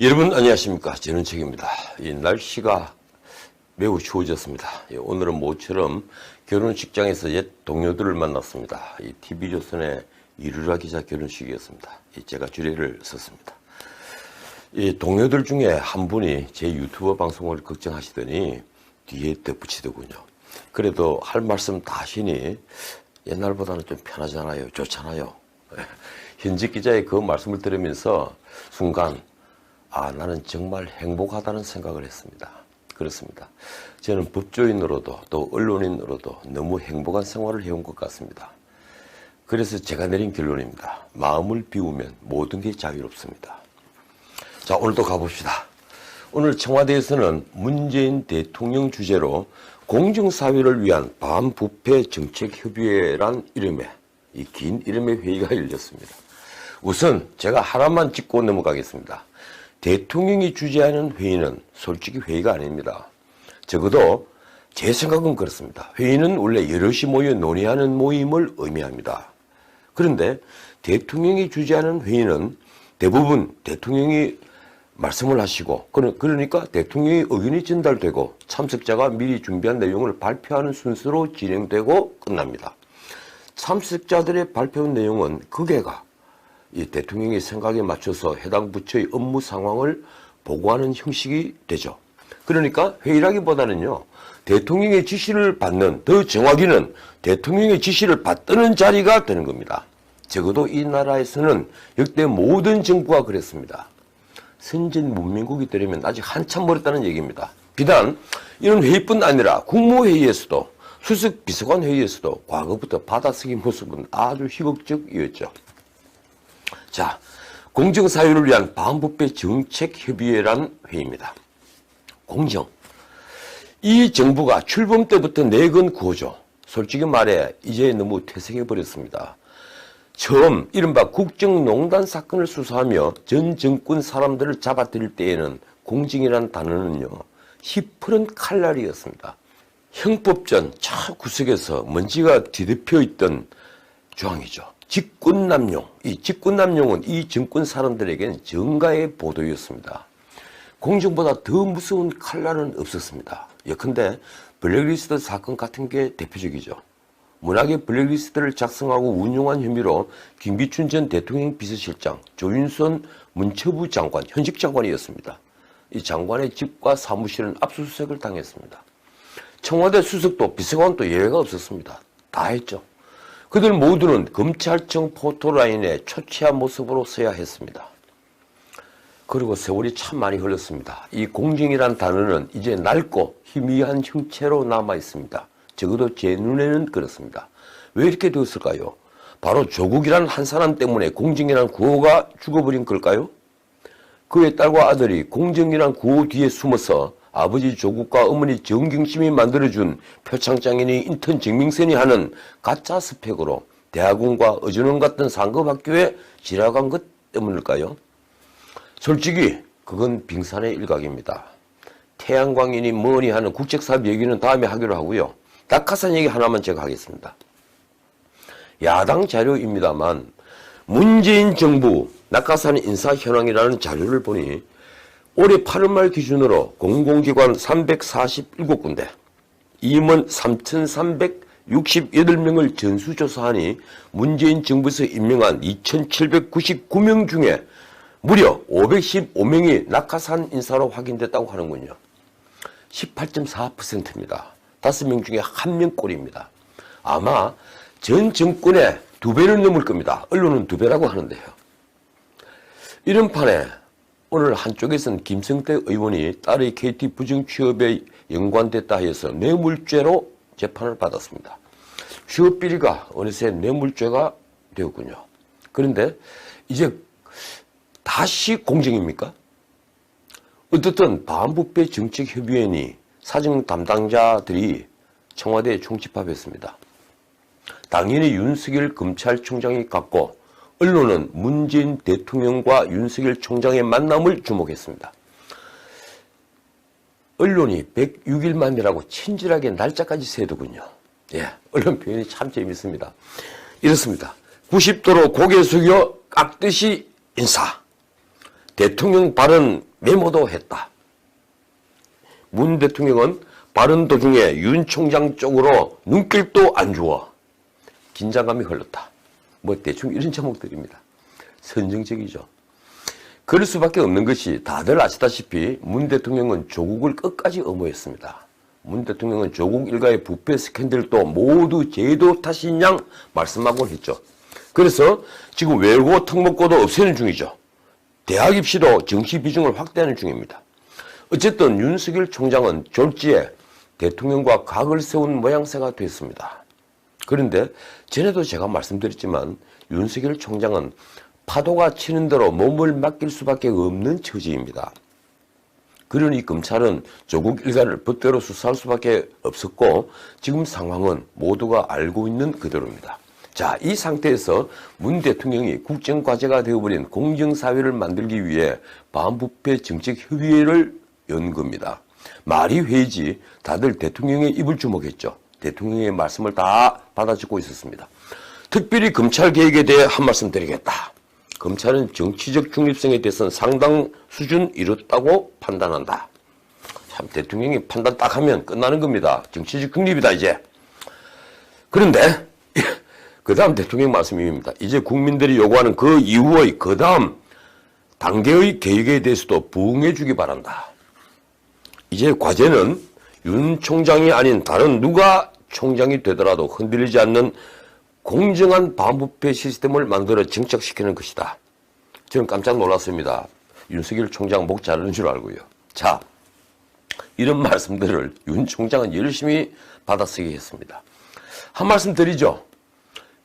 여러분 안녕하십니까. 저는 책입니다. 이 날씨가 매우 추워졌습니다. 오늘은 모처럼 결혼식장에서 옛 동료들을 만났습니다. 이 TV조선의 이루라 기자 결혼식이었습니다. 제가 주례를 섰습니다. 이 동료들 중에 한 분이 제 유튜버 방송을 걱정하시더니 뒤에 덧붙이더군요. 그래도 할 말씀 다 하시니 옛날보다는 좀 편하잖아요. 좋잖아요. 현직 기자의 그 말씀을 들으면서 순간 나는 정말 행복하다는 생각을 했습니다. 그렇습니다. 저는 법조인으로도 또 언론인으로도 너무 행복한 생활을 해온 것 같습니다. 그래서 제가 내린 결론입니다. 마음을 비우면 모든 게 자유롭습니다. 자, 오늘도 가봅시다. 오늘 청와대에서는 문재인 대통령 주재로 공정사회를 위한 반부패 정책협의회란 이름의 이 긴 이름의 회의가 열렸습니다. 우선 제가 하나만 짚고 넘어가겠습니다. 대통령이 주재하는 회의는 솔직히 회의가 아닙니다. 적어도 제 생각은 그렇습니다. 회의는 원래 여럿이 모여 논의하는 모임을 의미합니다. 그런데 대통령이 주재하는 회의는 대부분 대통령이 말씀을 하시고 그러니까 대통령의 의견이 전달되고 참석자가 미리 준비한 내용을 발표하는 순서로 진행되고 끝납니다. 참석자들의 발표한 내용은 극애가 이 대통령의 생각에 맞춰서 해당 부처의 업무 상황을 보고하는 형식이 되죠. 그러니까 회의라기보다는요, 대통령의 지시를 받는, 더 정확히는 대통령의 지시를 받드는 자리가 되는 겁니다. 적어도 이 나라에서는 역대 모든 정부가 그랬습니다. 선진 문민국이 되려면 아직 한참 멀었다는 얘기입니다. 비단 이런 회의뿐 아니라 국무회의에서도 수석 비서관 회의에서도 과거부터 받아쓰기 모습은 아주 희극적이었죠. 자, 공정사회를 위한 반부패 정책협의회란 회의입니다. 공정. 이 정부가 출범 때부터 내건 구호죠. 솔직히 말해 이제 너무 퇴색해버렸습니다. 처음 이른바 국정농단 사건을 수사하며 전 정권 사람들을 잡아들일 때에는 공정이란 단어는요, 희푸른 칼날이었습니다. 형법전 차구석에서 먼지가 뒤덮여 있던 조항이죠. 직권남용. 이 직권남용은 이 정권 사람들에게는 정가의 보도였습니다. 공정보다 더 무서운 칼날은 없었습니다. 예컨대 블랙리스트 사건 같은 게 대표적이죠. 문학의 블랙리스트를 작성하고 운용한 혐의로 김기춘 전 대통령 비서실장, 조윤선 문체부 장관, 현직 장관이었습니다. 이 장관의 집과 사무실은 압수수색을 당했습니다. 청와대 수석도 비서관도 예외가 없었습니다. 다 했죠. 그들 모두는 검찰청 포토라인에 초췌한 모습으로 서야 했습니다. 그리고 세월이 참 많이 흘렀습니다. 이 공정이란 단어는 이제 낡고 희미한 형체로 남아 있습니다. 적어도 제 눈에는 그렇습니다. 왜 이렇게 되었을까요? 바로 조국이란 한 사람 때문에 공정이란 구호가 죽어버린 걸까요? 그의 딸과 아들이 공정이란 구호 뒤에 숨어서 아버지 조국과 어머니 정경심이 만들어준 표창장이니 인턴 정명선이 하는 가짜 스펙으로 대학원과 어준원 같은 상급학교에 지나간 것 때문일까요? 솔직히 그건 빙산의 일각입니다. 태양광이니 뭐니 하는 국책사업 얘기는 다음에 하기로 하고요. 낙하산 얘기 하나만 제가 하겠습니다. 야당 자료입니다만 문재인 정부 낙하산 인사 현황이라는 자료를 보니 올해 8월 말 기준으로 공공기관 347군데, 임원 3,368명을 전수조사하니 문재인 정부에서 임명한 2,799명 중에 무려 515명이 낙하산 인사로 확인됐다고 하는군요. 18.4%입니다. 5명 중에 1명꼴입니다. 아마 전 정권의 2배를 넘을 겁니다. 언론은 2배라고 하는데요. 이런 판에 오늘 한쪽에서는 김성태 의원이 딸의 KT 부정 취업에 연관됐다 해서 뇌물죄로 재판을 받았습니다. 취업 비리가 어느새 뇌물죄가 되었군요. 그런데 이제 다시 공정입니까? 어떻든 반부패 정책협의회니 사정 담당자들이 청와대에 총집합했습니다. 당연히 윤석열 검찰총장이 갔고 언론은 문재인 대통령과 윤석열 총장의 만남을 주목했습니다. 언론이 106일 만이라고 친절하게 날짜까지 세더군요. 언론 표현이 참 재밌습니다. 이렇습니다. 90도로 고개 숙여 깍듯이 인사. 대통령 발언 메모도 했다. 문 대통령은 발언 도중에 윤 총장 쪽으로 눈길도 안 주어 긴장감이 흘렀다. 뭐 대충 이런 제목들입니다. 선정적이죠. 그럴 수밖에 없는 것이 다들 아시다시피 문 대통령은 조국을 끝까지 엄호했습니다. 문 대통령은 조국 일가의 부패 스캔들도 모두 제도 탓인 양 말씀하곤 했죠. 그래서 지금 외고 특목고도 없애는 중이죠. 대학 입시도 정시 비중을 확대하는 중입니다. 어쨌든 윤석열 총장은 졸지에 대통령과 각을 세운 모양새가 됐습니다. 그런데 전에도 제가 말씀드렸지만 윤석열 총장은 파도가 치는 대로 몸을 맡길 수밖에 없는 처지입니다. 그러니 검찰은 조국 일가를 법대로 수사할 수밖에 없었고 지금 상황은 모두가 알고 있는 그대로입니다. 자, 이 상태에서 문 대통령이 국정과제가 되어버린 공정사회를 만들기 위해 반부패 정책협의회를 연 겁니다. 말이 회의지 다들 대통령의 입을 주목했죠. 대통령의 말씀을 다 받아듣고 있었습니다. 특별히 검찰 개혁에 대해 한 말씀 드리겠다. 검찰은 정치적 중립성에 대해서는 상당 수준 이뤘다고 판단한다. 참 대통령이 판단 딱 하면 끝나는 겁니다. 정치적 중립이다 이제. 그런데 그 다음 대통령 말씀입니다. 이제 국민들이 요구하는 그 이후의 그 다음 단계의 개혁에 대해서도 부응해 주기 바란다. 이제 과제는 윤 총장이 아닌 다른 누가 총장이 되더라도 흔들리지 않는 공정한 반부패 시스템을 만들어 정착시키는 것이다. 저는 깜짝 놀랐습니다. 윤석열 총장 목 자르는 줄 알고요. 자, 이런 말씀들을 윤 총장은 열심히 받아쓰기 했습니다. 한 말씀 드리죠.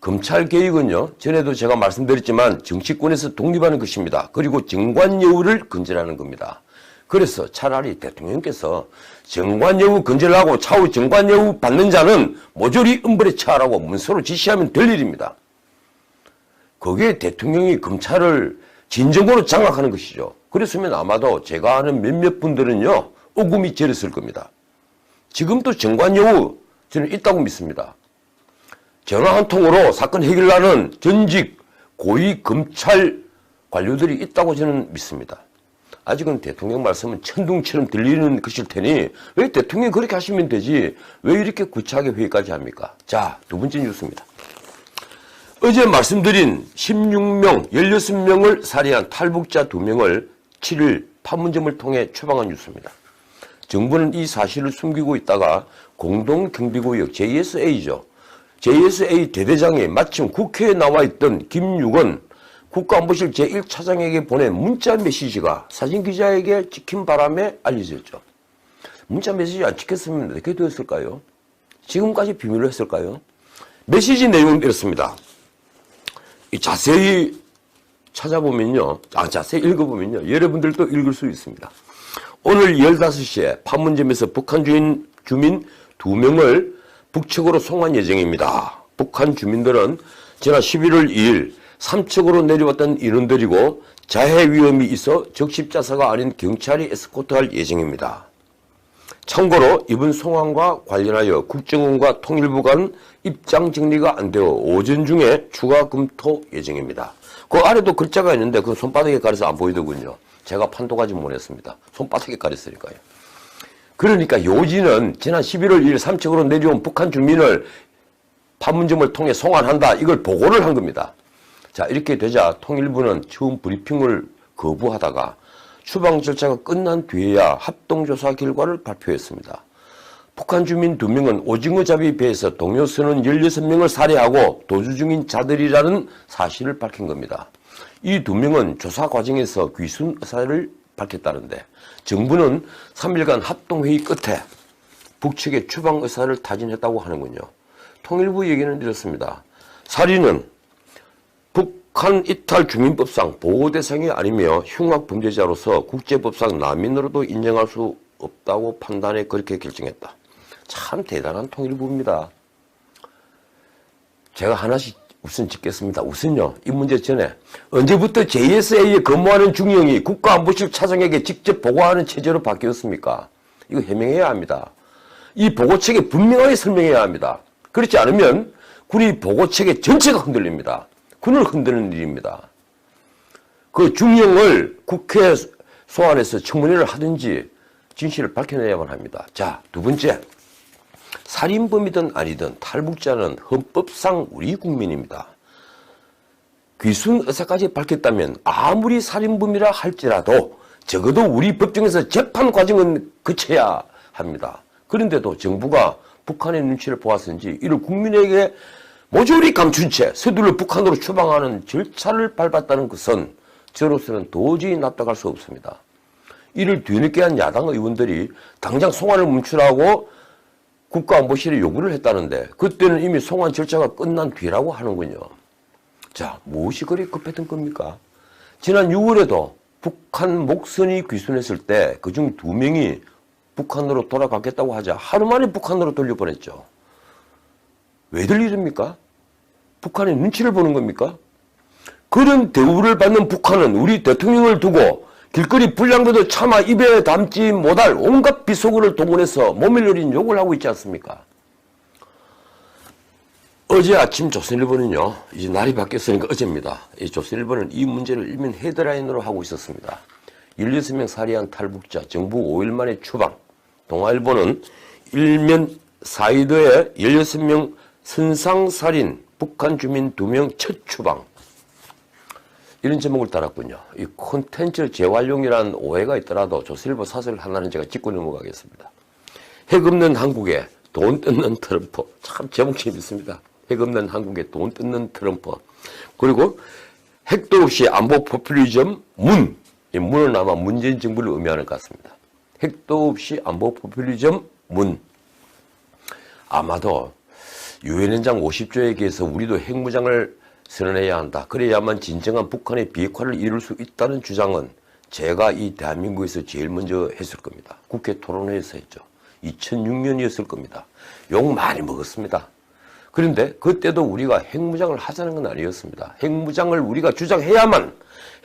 검찰 개혁은요, 전에도 제가 말씀드렸지만 정치권에서 독립하는 것입니다. 그리고 정관 여부를 근절하는 겁니다. 그래서 차라리 대통령께서 정관 여부 근절하고 차후 정관 여부 받는 자는 모조리 엄벌에 처하라고 문서로 지시하면 될 일입니다. 거기에 대통령이 검찰을 진정으로 장악하는 것이죠. 그랬으면 아마도 제가 아는 몇몇 분들은요, 오금이 저렸을 겁니다. 지금도 정관 여부 저는 있다고 믿습니다. 전화 한 통으로 사건 해결하는 전직 고위 검찰 관료들이 있다고 저는 믿습니다. 아직은 대통령 말씀은 천둥처럼 들리는 것일 테니 왜 대통령이 그렇게 하시면 되지 왜 이렇게 구차하게 회의까지 합니까? 자, 두 번째 뉴스입니다. 어제 말씀드린 16명, 16명을 살해한 탈북자 2명을 7일 판문점을 통해 처방한 뉴스입니다. 정부는 이 사실을 숨기고 있다가 공동경비구역 JSA죠. JSA 대대장이 마침 국회에 나와 있던 김유건 국가안보실 제1차장에게 보낸 문자 메시지가 사진기자에게 찍힌 바람에 알려졌죠. 문자 메시지 안 찍혔으면 어떻게 되었을까요? 지금까지 비밀로 했을까요? 메시지 내용은 이렇습니다. 자세히 찾아보면요. 자세히 읽어보면요. 여러분들도 읽을 수 있습니다. 오늘 15시에 판문점에서 북한 주민 2명을 북측으로 송환 예정입니다. 북한 주민들은 지난 11월 2일 삼척으로 내려왔던 인원들이고 자해 위험이 있어 적십자사가 아닌 경찰이 에스코트할 예정입니다. 참고로 이번 송환과 관련하여 국정원과 통일부 간 입장 정리가 안 되어 오전 중에 추가 검토 예정입니다. 그 아래도 글자가 있는데 그 손바닥에 가려서 안 보이더군요. 제가 판독하지 못했습니다. 손바닥에 가렸으니까요. 그러니까 요지는 지난 11월 2일 삼척으로 내려온 북한 주민을 판문점을 통해 송환한다. 이걸 보고를 한 겁니다. 자, 이렇게 되자 통일부는 처음 브리핑을 거부하다가 추방 절차가 끝난 뒤에야 합동조사 결과를 발표했습니다. 북한 주민 2명은 오징어잡이 배에서 동료 선원 16명을 살해하고 도주 중인 자들이라는 사실을 밝힌 겁니다. 이 2명은 조사 과정에서 귀순 의사를 밝혔다는데 정부는 3일간 합동회의 끝에 북측의 추방 의사를 타진했다고 하는군요. 통일부 얘기는 이렇습니다. 살인은 북한 이탈 주민법상 보호대상이 아니며 흉악범죄자로서 국제법상 난민으로도 인정할 수 없다고 판단해 그렇게 결정했다. 참 대단한 통일부입니다. 제가 하나씩 우선 짚겠습니다. 우선요, 이 문제 전에 언제부터 JSA에 근무하는 중령이 국가안보실 차장에게 직접 보고하는 체제로 바뀌었습니까? 이거 해명해야 합니다. 이 보고책에 분명하게 설명해야 합니다. 그렇지 않으면 군이 보고책의 전체가 흔들립니다. 군을 흔드는 일입니다. 그 중령을 국회 소환해서 청문회를 하든지 진실을 밝혀내야만 합니다. 자, 두 번째. 살인범이든 아니든 탈북자는 헌법상 우리 국민입니다. 귀순 의사까지 밝혔다면 아무리 살인범이라 할지라도 적어도 우리 법정에서 재판 과정은 거쳐야 합니다. 그런데도 정부가 북한의 눈치를 보았는지 이를 국민에게 모조리 감춘 채 서둘러 북한으로 추방하는 절차를 밟았다는 것은 저로서는 도저히 납득할 수 없습니다. 이를 뒤늦게 한 야당 의원들이 당장 송환을 멈추라고 국가안보실에 요구를 했다는데 그때는 이미 송환 절차가 끝난 뒤라고 하는군요. 자, 무엇이 그리 급했던 겁니까? 지난 6월에도 북한 목선이 귀순했을 때 그중 2명이 북한으로 돌아가겠다고 하자 하루 만에 북한으로 돌려보냈죠. 왜들 이럽니까? 북한의 눈치를 보는 겁니까? 그런 대우를 받는 북한은 우리 대통령을 두고 길거리 불량배도 차마 입에 담지 못할 온갖 비속어를 동원해서 모밀어린 욕을 하고 있지 않습니까? 어제 아침 조선일보는요, 이제 날이 바뀌었으니까 어제입니다. 이 조선일보는 이 문제를 일면 헤드라인으로 하고 있었습니다. 16명 살해한 탈북자, 정부 5일 만에 추방. 동아일보는 일면 사이드에 16명 선상살인, 북한 주민 2명 첫 추방. 이런 제목을 달았군요. 이 콘텐츠 재활용이라는 오해가 있더라도 조선일보 사설을 하나는 제가 짚고 넘어가겠습니다. 핵 없는 한국에 돈 뜯는 트럼프. 참 제목 재밌습니다. 핵 없는 한국에 돈 뜯는 트럼프. 그리고 핵도 없이 안보 포퓰리즘 문. 이 문은 아마 문재인 정부를 의미하는 것 같습니다. 핵도 없이 안보 포퓰리즘 문. 아마도 유엔 연장 50조에 의해서 우리도 핵무장을 선언해야 한다. 그래야만 진정한 북한의 비핵화를 이룰 수 있다는 주장은 제가 이 대한민국에서 제일 먼저 했을 겁니다. 국회 토론회에서 했죠. 2006년이었을 겁니다. 욕 많이 먹었습니다. 그런데 그때도 우리가 핵무장을 하자는 건 아니었습니다. 핵무장을 우리가 주장해야만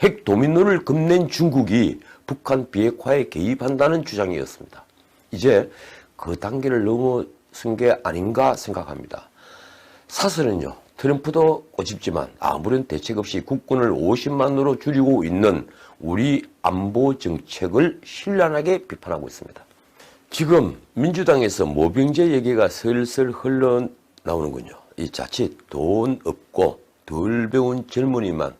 핵 도미노를 겁낸 중국이 북한 비핵화에 개입한다는 주장이었습니다. 이제 그 단계를 넘어선 게 아닌가 생각합니다. 사설은요. 트럼프도 꼬집지만 아무런 대책 없이 국군을 50만으로 줄이고 있는 우리 안보 정책을 신랄하게 비판하고 있습니다. 지금 민주당에서 모병제 얘기가 슬슬 흘러나오는군요. 이 자칫 돈 없고 덜 배운 젊은이만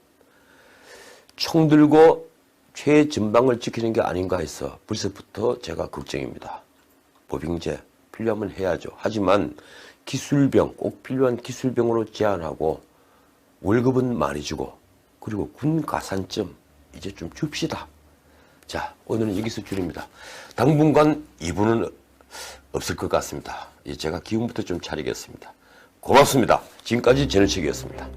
총 들고 최전방을 지키는 게 아닌가 해서 벌써부터 제가 걱정입니다. 모병제 필요하면 해야죠. 하지만 기술병, 꼭 필요한 기술병으로 제한하고 월급은 많이 주고 그리고 군 가산점 이제 좀 줍시다. 자, 오늘은 여기서 줄입니다. 당분간 2부는 없을 것 같습니다. 제가 기운부터 좀 차리겠습니다. 고맙습니다. 지금까지 전우책이었습니다.